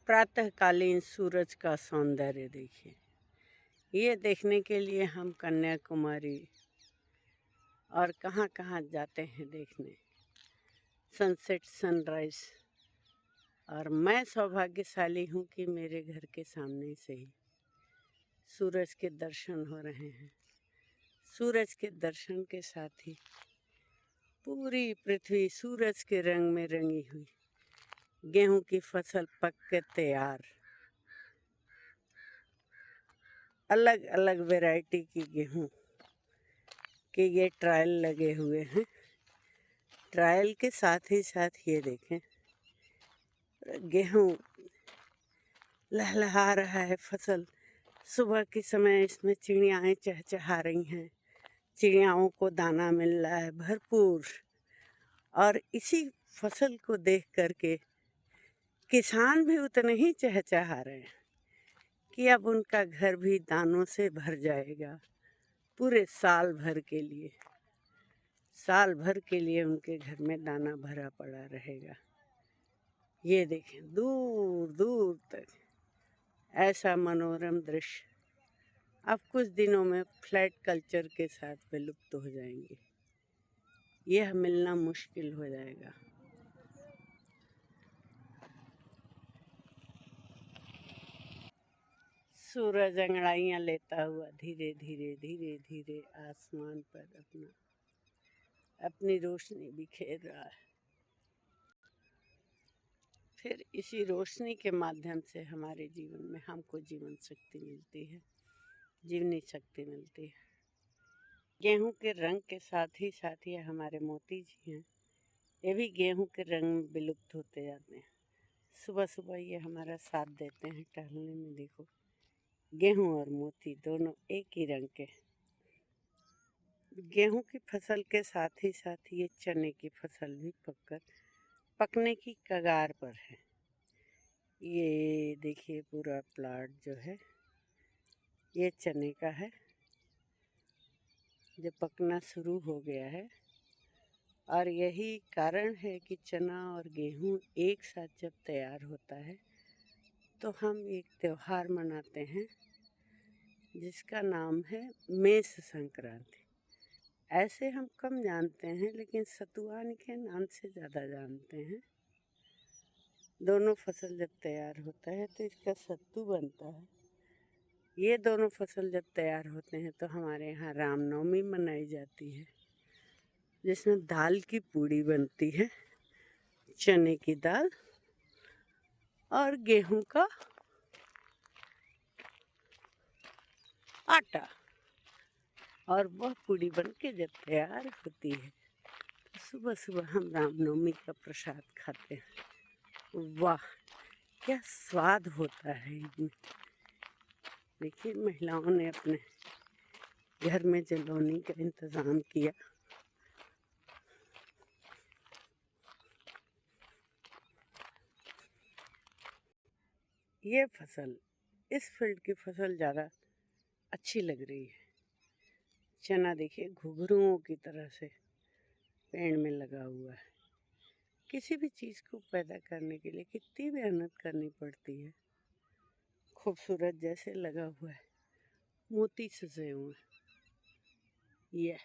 प्रातःकालीन सूरज का सौंदर्य देखिए। ये देखने के लिए हम कन्याकुमारी और कहाँ कहाँ जाते हैं देखने सनसेट सनराइज। और मैं सौभाग्यशाली हूँ कि मेरे घर के सामने से ही सूरज के दर्शन हो रहे हैं। सूरज के दर्शन के साथ ही पूरी पृथ्वी सूरज के रंग में रंगी हुई। गेहूं की फसल पक के तैयार, अलग अलग वैरायटी की गेहूं के ये ट्रायल लगे हुए हैं। ट्रायल के साथ ही साथ ये देखें, गेहूं लहलहा रहा है। फसल सुबह के समय इसमें चिड़ियाएँ चहचहा रही हैं। चिड़ियाओं को दाना मिल रहा है भरपूर। और इसी फसल को देख करके किसान भी उतने ही चहचहा रहे हैं कि अब उनका घर भी दानों से भर जाएगा पूरे साल भर के लिए। साल भर के लिए उनके घर में दाना भरा पड़ा रहेगा। ये देखें, दूर दूर तक ऐसा मनोरम दृश्य अब कुछ दिनों में फ्लैट कल्चर के साथ विलुप्त हो जाएंगे। यह मिलना मुश्किल हो जाएगा। सूरज अंगड़ाइयाँ लेता हुआ धीरे धीरे धीरे धीरे आसमान पर अपनी रोशनी बिखेर रहा है। फिर इसी रोशनी के माध्यम से हमारे जीवन में हमको जीवन शक्ति मिलती है, जीवनी शक्ति मिलती है। गेहूं के रंग के साथ ही हमारे मोती जी हैं, ये भी गेहूं के रंग में विलुप्त होते जाते हैं। सुबह सुबह ये हमारा साथ देते हैं टहलने में। देखो, गेहूं और मोती दोनों एक ही रंग के। गेहूं की फसल के साथ ही ये चने की फसल भी पकने की कगार पर है। ये देखिए, पूरा प्लाट जो है ये चने का है जो पकना शुरू हो गया है। और यही कारण है कि चना और गेहूं एक साथ जब तैयार होता है तो हम एक त्यौहार मनाते हैं जिसका नाम है मेष संक्रांति। ऐसे हम कम जानते हैं, लेकिन सतुआन के नाम से ज़्यादा जानते हैं। दोनों फसल जब तैयार होता है तो इसका सत्तू बनता है। ये दोनों फसल जब तैयार होते हैं तो हमारे यहाँ रामनवमी मनाई जाती है, जिसमें दाल की पूड़ी बनती है, चने की दाल और गेहूं का आटा। और वह पूड़ी बन के जब तैयार होती है तो सुबह सुबह हम रामनवमी का प्रसाद खाते हैं। वाह, क्या स्वाद होता है इनमें। देखिए, महिलाओं ने अपने घर में जलौनी का इंतज़ाम किया। ये फसल, इस फील्ड की फसल ज़्यादा अच्छी लग रही है। चना देखिए, घुघरुओं की तरह से पेड़ में लगा हुआ है। किसी भी चीज़ को पैदा करने के लिए कितनी मेहनत करनी पड़ती है। खूबसूरत जैसे लगा हुआ है, मोती सजे हुए हैं। यह